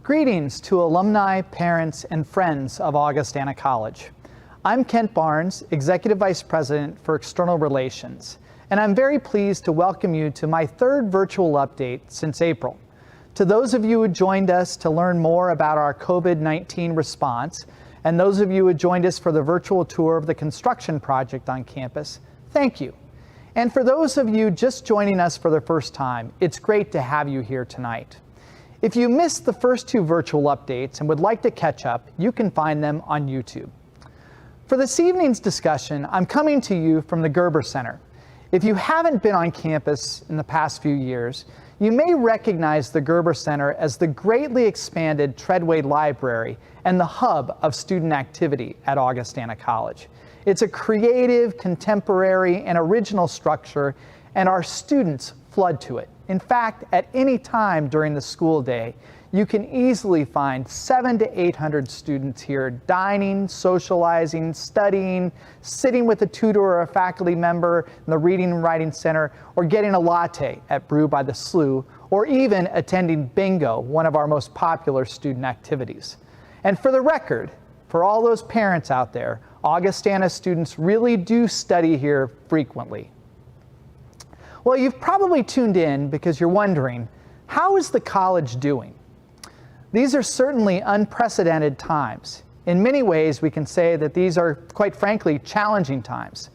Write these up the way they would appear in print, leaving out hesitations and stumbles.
Greetings to alumni, parents, and friends of Augustana College. I'm Kent Barnds, Executive Vice President for External Relations, and I'm very pleased to welcome you to my third virtual update since April. To those of you who joined us to learn more about our COVID-19 response, and those of you who joined us for the virtual tour of the construction project on campus, thank you. And for those of you just joining us for the first time, it's great to have you here tonight. If you missed the first two virtual updates and would like to catch up, you can find them on YouTube. For this evening's discussion, I'm coming to you from the Gerber Center. If you haven't been on campus in the past few years, you may recognize the Gerber Center as the greatly expanded Treadway Library and the hub of student activity at Augustana College. It's a creative, contemporary, and original structure, and our students flood to it. In fact, at any time during the school day, you can easily find 700 to 800 students here dining, socializing, studying, sitting with a tutor or a faculty member in the Reading and Writing Center, or getting a latte at Brew by the Slough, or even attending bingo, one of our most popular student activities. And for the record, for all those parents out there, Augustana students really do study here frequently. Well, you've probably tuned in because you're wondering, how is the college doing? These are certainly unprecedented times. In many ways, we can say that these are, quite frankly, challenging times.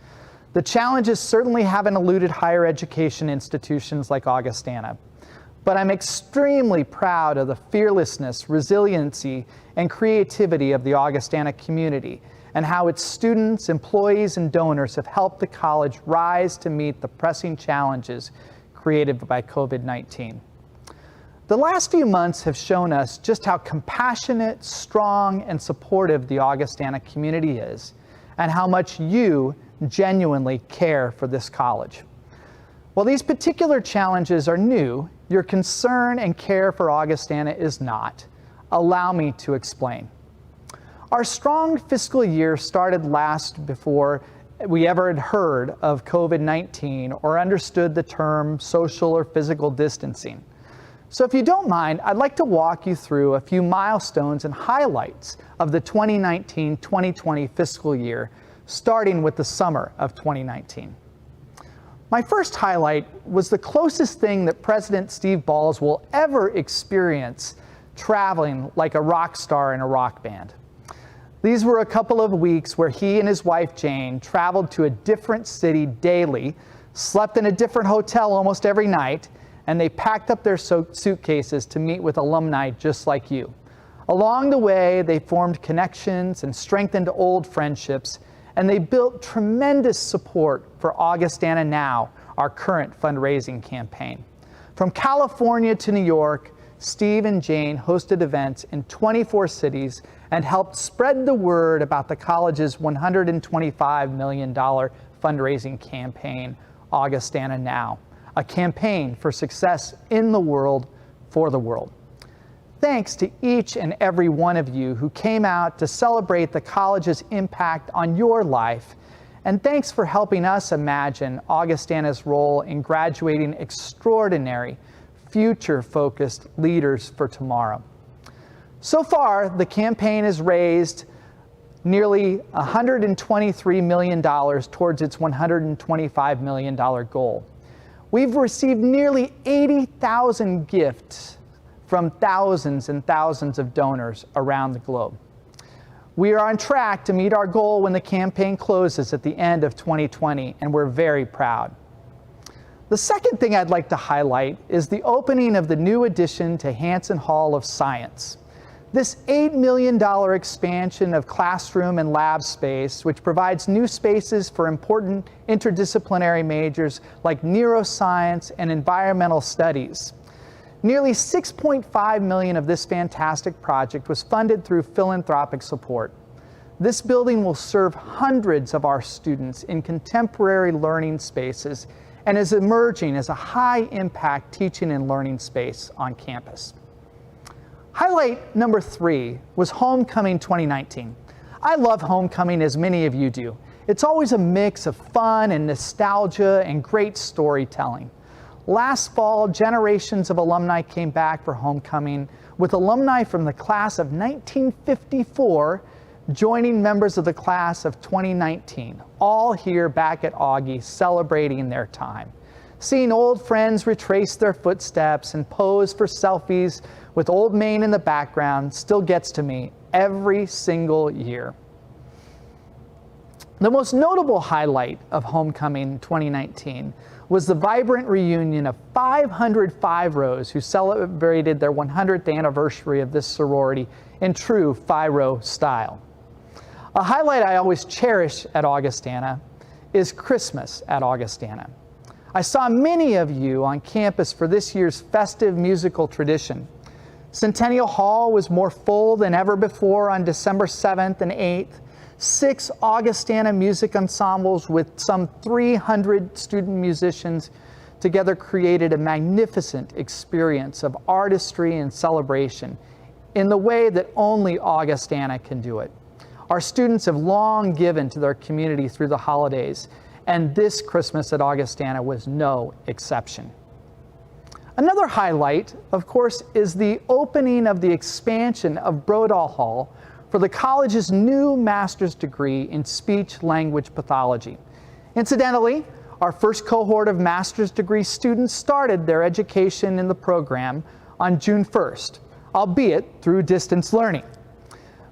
The challenges certainly haven't eluded higher education institutions like Augustana. But I'm extremely proud of the fearlessness, resiliency, and creativity of the Augustana community, and how its students, employees, and donors have helped the college rise to meet the pressing challenges created by COVID-19. The last few months have shown us just how compassionate, strong, and supportive the Augustana community is, and how much you genuinely care for this college. While these particular challenges are new, your concern and care for Augustana is not. Allow me to explain. Our strong fiscal year started last before we ever had heard of COVID-19 or understood the term social or physical distancing. So if you don't mind, I'd like to walk you through a few milestones and highlights of the 2019-2020 fiscal year, starting with the summer of 2019. My first highlight was the closest thing that President Steve Balls will ever experience traveling like a rock star in a rock band. These were a couple of weeks where he and his wife Jane traveled to a different city daily, slept in a different hotel almost every night, and they packed up their suitcases to meet with alumni just like you. Along the way, they formed connections and strengthened old friendships, and they built tremendous support for Augustana Now, our current fundraising campaign. From California to New York, Steve and Jane hosted events in 24 cities and helped spread the word about the college's $125 million fundraising campaign, Augustana Now, a campaign for success in the world, for the world. Thanks to each and every one of you who came out to celebrate the college's impact on your life, and thanks for helping us imagine Augustana's role in graduating extraordinary, future-focused leaders for tomorrow. So far, the campaign has raised nearly $123 million towards its $125 million goal. We've received nearly 80,000 gifts from thousands and thousands of donors around the globe. We are on track to meet our goal when the campaign closes at the end of 2020, and we're very proud. The second thing I'd like to highlight is the opening of the new addition to Hanson Hall of Science. This $8 million expansion of classroom and lab space, which provides new spaces for important interdisciplinary majors like neuroscience and environmental studies. Nearly $6.5 million of this fantastic project was funded through philanthropic support. This building will serve hundreds of our students in contemporary learning spaces and is emerging as a high-impact teaching and learning space on campus. Highlight number 3 was Homecoming 2019. I love Homecoming as many of you do. It's always a mix of fun and nostalgia and great storytelling. Last fall, generations of alumni came back for homecoming, with alumni from the class of 1954 joining members of the class of 2019, all here back at Augie celebrating their time. Seeing old friends retrace their footsteps and pose for selfies with Old Main in the background still gets to me every single year. The most notable highlight of Homecoming 2019 was the vibrant reunion of 500 Five-Rows who celebrated their 100th anniversary of this sorority in true Phi-Rho style. A highlight I always cherish at Augustana is Christmas at Augustana. I saw many of you on campus for this year's festive musical tradition. Centennial Hall was more full than ever before on December 7th and 8th. 6 Augustana music ensembles with some 300 student musicians together created a magnificent experience of artistry and celebration in the way that only Augustana can do it. Our students have long given to their community through the holidays, and this Christmas at Augustana was no exception. Another highlight, of course, is the opening of the expansion of Brodall Hall for the college's new master's degree in speech-language pathology. Incidentally, our first cohort of master's degree students started their education in the program on June 1st, albeit through distance learning.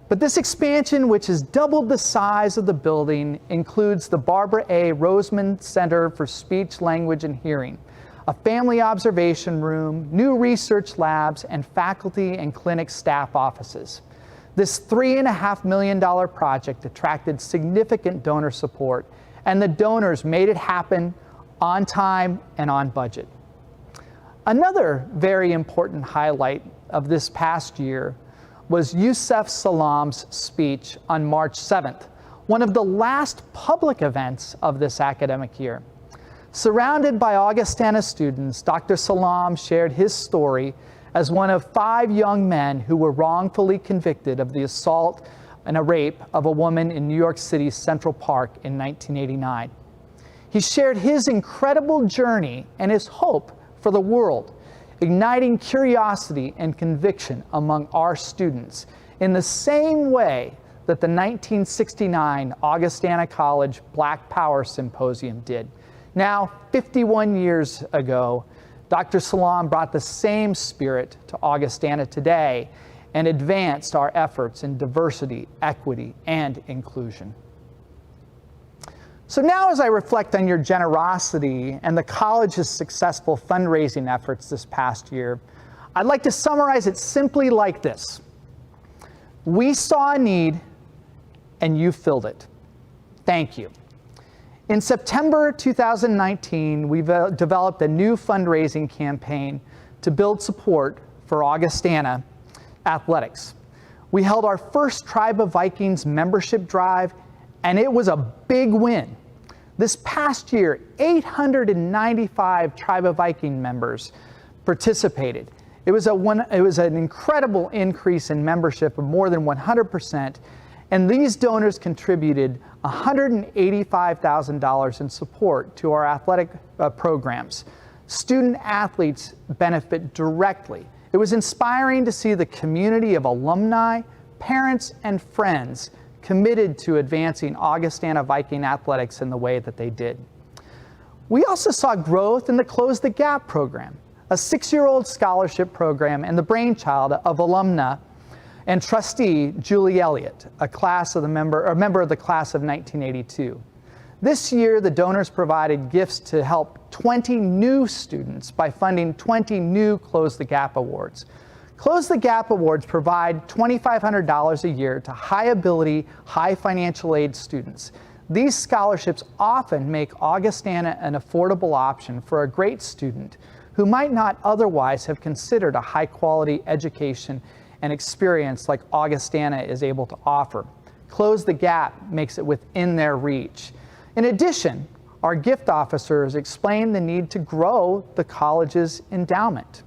But this expansion, which has doubled the size of the building, includes the Barbara A. Roseman Center for Speech, Language, and Hearing, a family observation room, new research labs, and faculty and clinic staff offices. This $3.5 million project attracted significant donor support, and the donors made it happen on time and on budget. Another very important highlight of this past year was Yusef Salam's speech on March 7th, one of the last public events of this academic year. Surrounded by Augustana students, Dr. Salam shared his story as one of 5 young men who were wrongfully convicted of the assault and a rape of a woman in New York City's Central Park in 1989. He shared his incredible journey and his hope for the world, igniting curiosity and conviction among our students in the same way that the 1969 Augustana College Black Power Symposium did. Now, 51 years ago, Dr. Salam brought the same spirit to Augustana today and advanced our efforts in diversity, equity, and inclusion. So now, as I reflect on your generosity and the college's successful fundraising efforts this past year, I'd like to summarize it simply like this. We saw a need and you filled it. Thank you. In September 2019, we developed a new fundraising campaign to build support for Augustana athletics. We held our first Tribe of Vikings membership drive, and it was a big win. This past year, 895 Tribe of Viking members participated. It was an incredible increase in membership of more than 100%, and these donors contributed $185,000 in support to our athletic programs. Student athletes benefit directly. It was inspiring to see the community of alumni, parents, and friends committed to advancing Augustana Viking athletics in the way that they did. We also saw growth in the Close the Gap program, a 6-year-old scholarship program and the brainchild of alumna and trustee Julie Elliott, a member of the class of 1982. This year, the donors provided gifts to help 20 new students by funding 20 new Close the Gap Awards. Close the Gap Awards provide $2,500 a year to high-ability, high financial aid students. These scholarships often make Augustana an affordable option for a great student who might not otherwise have considered a high-quality education and experience like Augustana is able to offer. Close the Gap makes it within their reach. In addition, our gift officers explain the need to grow the college's endowment.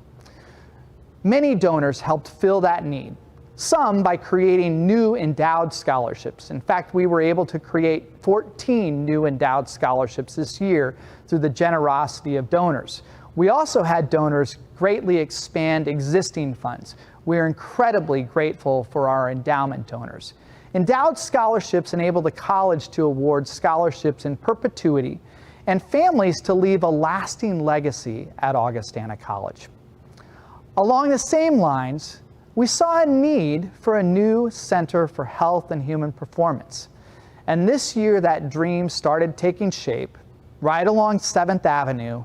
Many donors helped fill that need, some by creating new endowed scholarships. In fact, we were able to create 14 new endowed scholarships this year through the generosity of donors. We also had donors greatly expand existing funds. We are incredibly grateful for our endowment donors. Endowed scholarships enable the college to award scholarships in perpetuity and families to leave a lasting legacy at Augustana College. Along the same lines, we saw a need for a new Center for Health and Human Performance. And this year that dream started taking shape right along 7th Avenue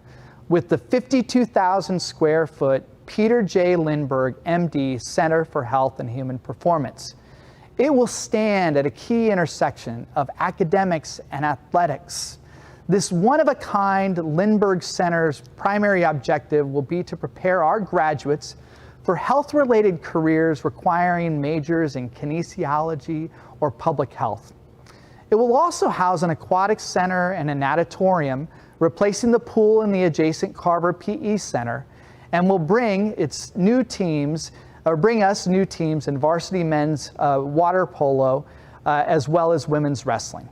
with the 52,000 square foot Peter J. Lindbergh, MD Center for Health and Human Performance. It will stand at a key intersection of academics and athletics. This one-of-a-kind Lindbergh Center's primary objective will be to prepare our graduates for health-related careers requiring majors in kinesiology or public health. It will also house an aquatic center and an natatorium, replacing the pool in the adjacent Carver PE Center, and will bring us new teams in varsity men's water polo, as well as women's wrestling.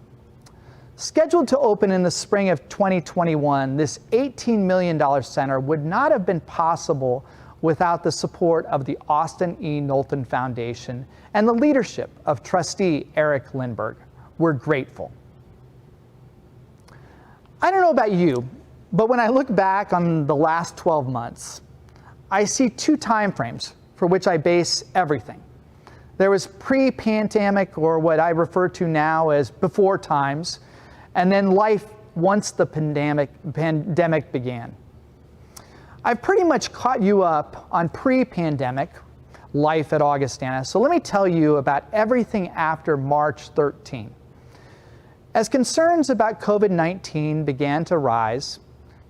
Scheduled to open in the spring of 2021, this $18 million center would not have been possible without the support of the Austin E. Knowlton Foundation and the leadership of trustee Eric Lindbergh. We're grateful. I don't know about you, but when I look back on the last 12 months, I see two time frames for which I base everything. There was pre-pandemic, or what I refer to now as before times, and then life once the pandemic began. I've pretty much caught you up on pre-pandemic life at Augustana, so let me tell you about everything after March 13. As concerns about COVID-19 began to rise,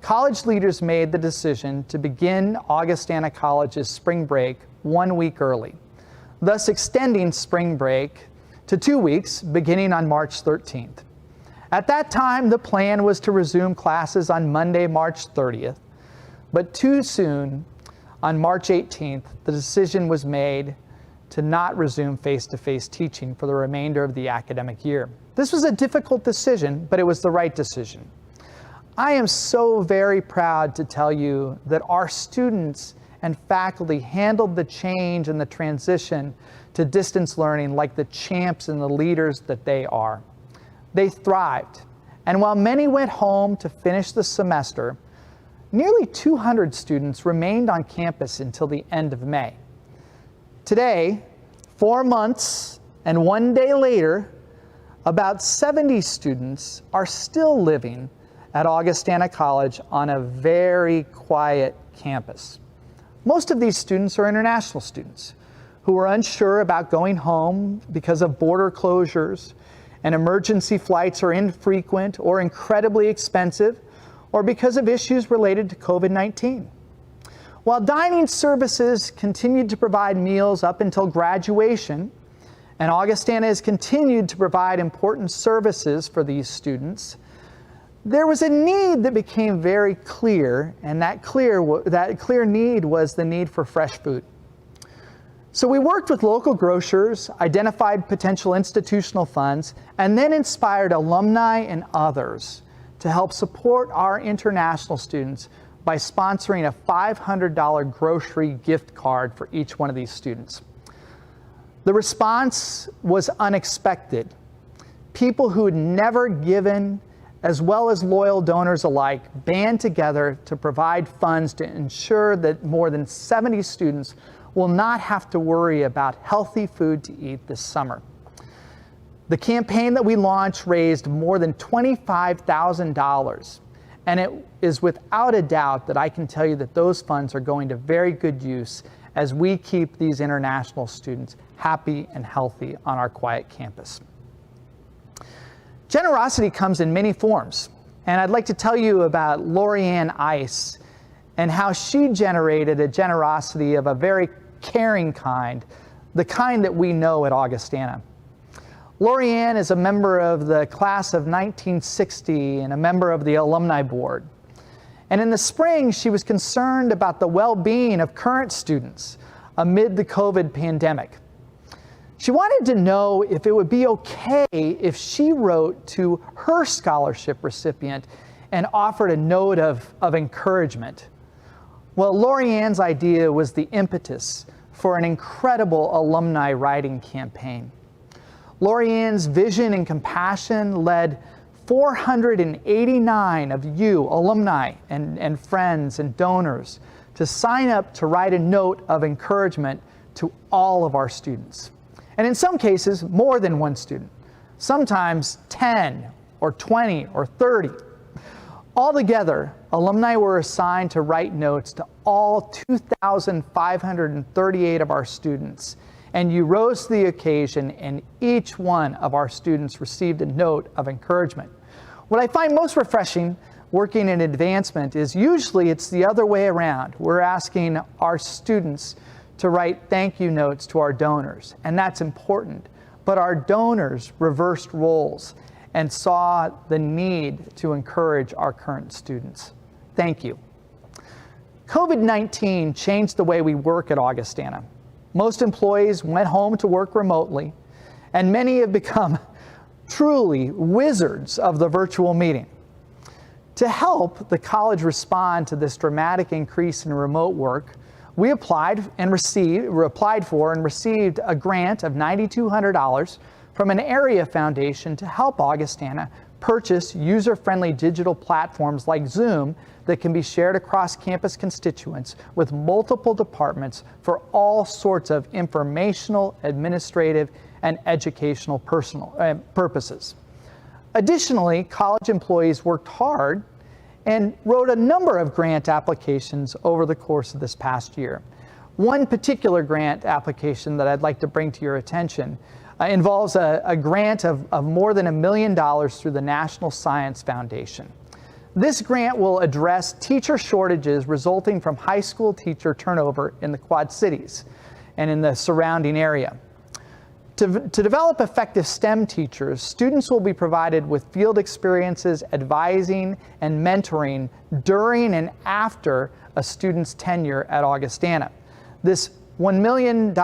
college leaders made the decision to begin Augustana College's spring break 1 week early, thus extending spring break to 2 weeks beginning on March 13th. At that time, the plan was to resume classes on Monday, March 30th, but too soon, on March 18th, the decision was made to not resume face-to-face teaching for the remainder of the academic year. This was a difficult decision, but it was the right decision. I am so very proud to tell you that our students and faculty handled the change and the transition to distance learning like the champs and the leaders that they are. They thrived, and while many went home to finish the semester, nearly 200 students remained on campus until the end of May. Today, 4 months and 1 day later, about 70 students are still living at Augustana College on a very quiet campus. Most of these students are international students who are unsure about going home because of border closures, and emergency flights are infrequent or incredibly expensive, or because of issues related to COVID-19. While dining services continued to provide meals up until graduation, and Augustana has continued to provide important services for these students, there was a need that became very clear, and that clear need was the need for fresh food. So we worked with local grocers, identified potential institutional funds, and then inspired alumni and others to help support our international students by sponsoring a $500 grocery gift card for each one of these students. The response was unexpected. People who had never given, as well as loyal donors alike, band together to provide funds to ensure that more than 70 students will not have to worry about healthy food to eat this summer. The campaign that we launched raised more than $25,000, and it is without a doubt that I can tell you that those funds are going to very good use as we keep these international students happy and healthy on our quiet campus. Generosity comes in many forms, and I'd like to tell you about Lorianne Ice and how she generated a generosity of a very caring kind, the kind that we know at Augustana. Lorianne is a member of the class of 1960 and a member of the alumni board. And in the spring, she was concerned about the well-being of current students amid the COVID pandemic. She wanted to know if it would be okay if she wrote to her scholarship recipient and offered a note of encouragement. Well, Lori Ann's idea was the impetus for an incredible alumni writing campaign. Lori Ann's vision and compassion led 489 of you, alumni and friends and donors, to sign up to write a note of encouragement to all of our students. And in some cases, more than one student, sometimes 10 or 20 or 30. Altogether, alumni were assigned to write notes to all 2,538 of our students, and you rose to the occasion, and each one of our students received a note of encouragement. What I find most refreshing working in advancement is usually it's the other way around. We're asking our students to write thank you notes to our donors, and that's important. But our donors reversed roles and saw the need to encourage our current students. Thank you. COVID-19 changed the way we work at Augustana. Most employees went home to work remotely, and many have become truly wizards of the virtual meeting. To help the college respond to this dramatic increase in remote work, we applied for and received a grant of $9,200 from an area foundation to help Augustana purchase user-friendly digital platforms like Zoom that can be shared across campus constituents with multiple departments for all sorts of informational, administrative, and educational purposes. Additionally, college employees worked hard and wrote a number of grant applications over the course of this past year. One particular grant application that I'd like to bring to your attention involves a grant of more than $1 million through the National Science Foundation. This grant will address teacher shortages resulting from high school teacher turnover in the Quad Cities and in the surrounding area. To develop effective STEM teachers, students will be provided with field experiences, advising, and mentoring during and after a student's tenure at Augustana. This $1 million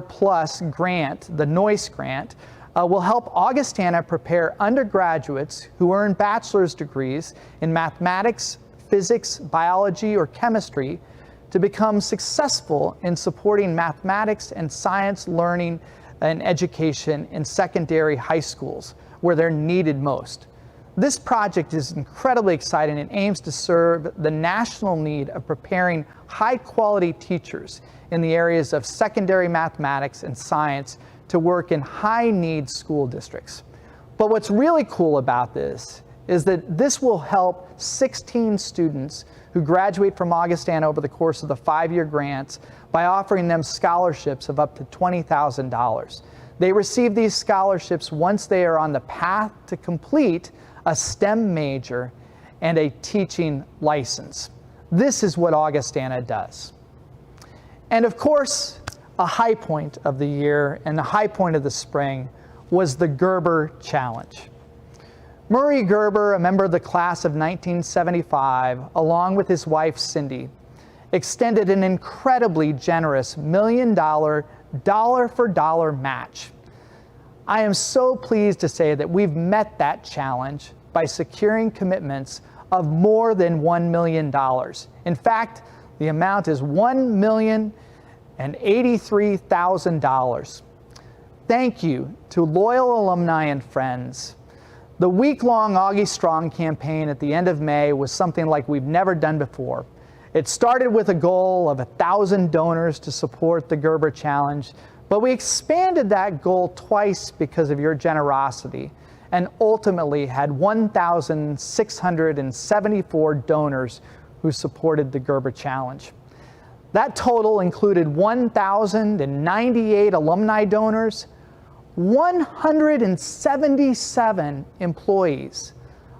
plus grant, the NOICE grant, will help Augustana prepare undergraduates who earn bachelor's degrees in mathematics, physics, biology, or chemistry to become successful in supporting mathematics and science learning and education in secondary high schools where they're needed most. This project is incredibly exciting and aims to serve the national need of preparing high-quality teachers in the areas of secondary mathematics and science to work in high-need school districts. But what's really cool about this is that this will help 16 students who graduate from Augustana over the course of the 5-year grants by offering them scholarships of up to $20,000. They receive these scholarships once they are on the path to complete a STEM major and a teaching license. This is what Augustana does. And of course, a high point of the year and the high point of the spring was the Gerber Challenge. Murray Gerber, a member of the class of 1975, along with his wife Cindy, extended an incredibly generous $1 million dollar-for-dollar match. I am so pleased to say that we've met that challenge by securing commitments of more than $1 million. In fact, the amount is $1,083,000. Thank you to loyal alumni and friends. The week-long Augie Strong campaign at the end of May was something like we've never done before. It started with a goal of 1,000 donors to support the Gerber Challenge, but we expanded that goal twice because of your generosity and ultimately had 1,674 donors who supported the Gerber Challenge. That total included 1,098 alumni donors, 177 employees,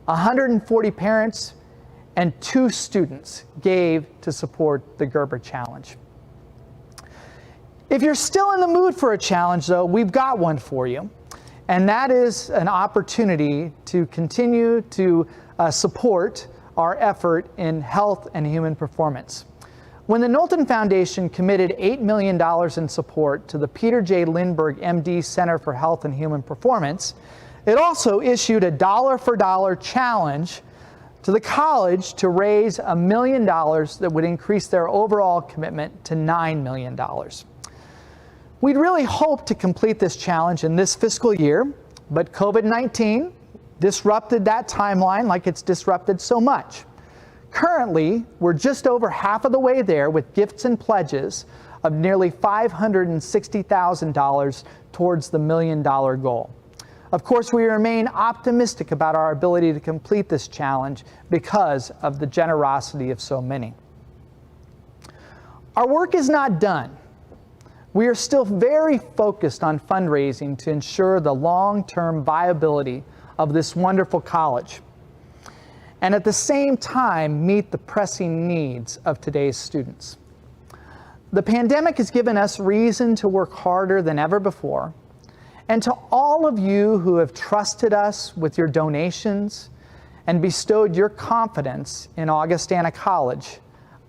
140 parents, and 2 students gave to support the Gerber Challenge. If you're still in the mood for a challenge, though, we've got one for you, and that is an opportunity to continue to support our effort in health and human performance. When the Knowlton Foundation committed $8 million in support to the Peter J. Lindbergh, MD Center for Health and Human Performance, it also issued a dollar-for-dollar challenge to the college to raise $1 million that would increase their overall commitment to $9 million. We'd really hoped to complete this challenge in this fiscal year, but COVID-19 disrupted that timeline like it's disrupted so much. Currently, we're just over half of the way there with gifts and pledges of nearly $560,000 towards the $1 million goal. Of course, we remain optimistic about our ability to complete this challenge because of the generosity of so many. Our work is not done. We are still very focused on fundraising to ensure the long-term viability of this wonderful college, and at the same time meet the pressing needs of today's students. The pandemic has given us reason to work harder than ever before, and to all of you who have trusted us with your donations and bestowed your confidence in Augustana College,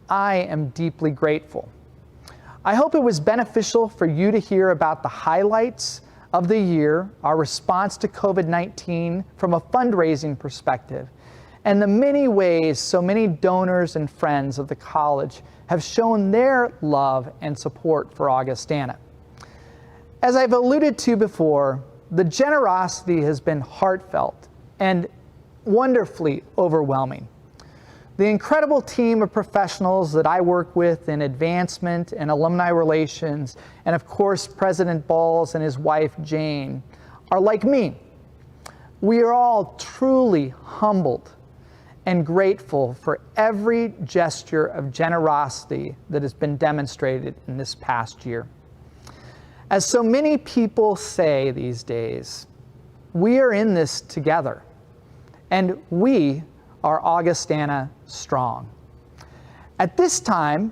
I am deeply grateful. I hope it was beneficial for you to hear about the highlights of the year, our response to COVID-19 from a fundraising perspective, and the many ways so many donors and friends of the college have shown their love and support for Augustana. As I've alluded to before, the generosity has been heartfelt and wonderfully overwhelming. The incredible team of professionals that I work with in advancement and alumni relations, and of course President Balls and his wife Jane, are like me. We are all truly humbled and grateful for every gesture of generosity that has been demonstrated in this past year. As so many people say these days, we are in this together, and we are Augustana strong. At this time,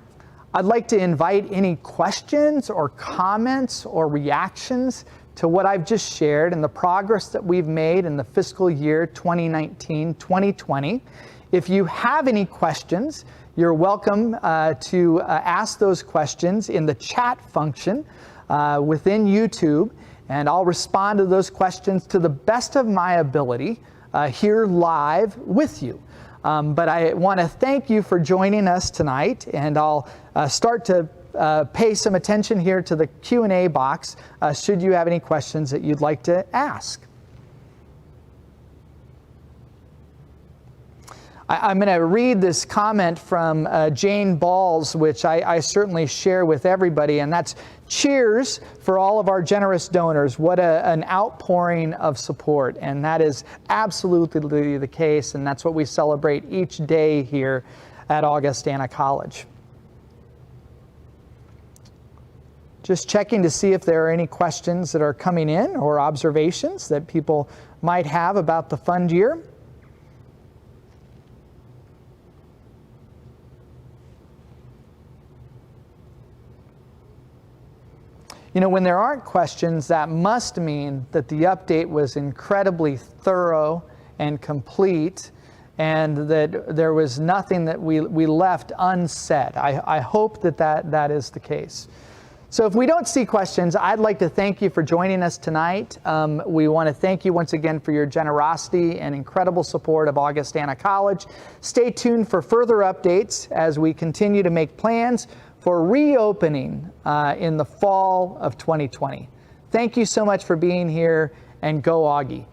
I'd like to invite any questions or comments or reactions to what I've just shared and the progress that we've made in the fiscal year 2019-2020. If you have any questions, you're welcome to ask those questions in the chat function within YouTube, and I'll respond to those questions to the best of my ability here live with you. But I want to thank you for joining us tonight, and I'll start to pay some attention here to the Q&A box should you have any questions that you'd like to ask. I'm going to read this comment from Jane Balls, which I certainly share with everybody, and that's cheers for all of our generous donors. What an outpouring of support, and that is absolutely the case, and that's what we celebrate each day here at Augustana College. Just checking to see if there are any questions that are coming in or observations that people might have about the fund year. You know, when there aren't questions, that must mean that the update was incredibly thorough and complete, and that there was nothing that we left unsaid. I hope that is the case. So if we don't see questions, I'd like to thank you for joining us tonight. We want to thank you once again for your generosity and incredible support of Augustana College. Stay tuned for further updates as we continue to make plans for reopening in the fall of 2020. Thank you so much for being here, and go Augie.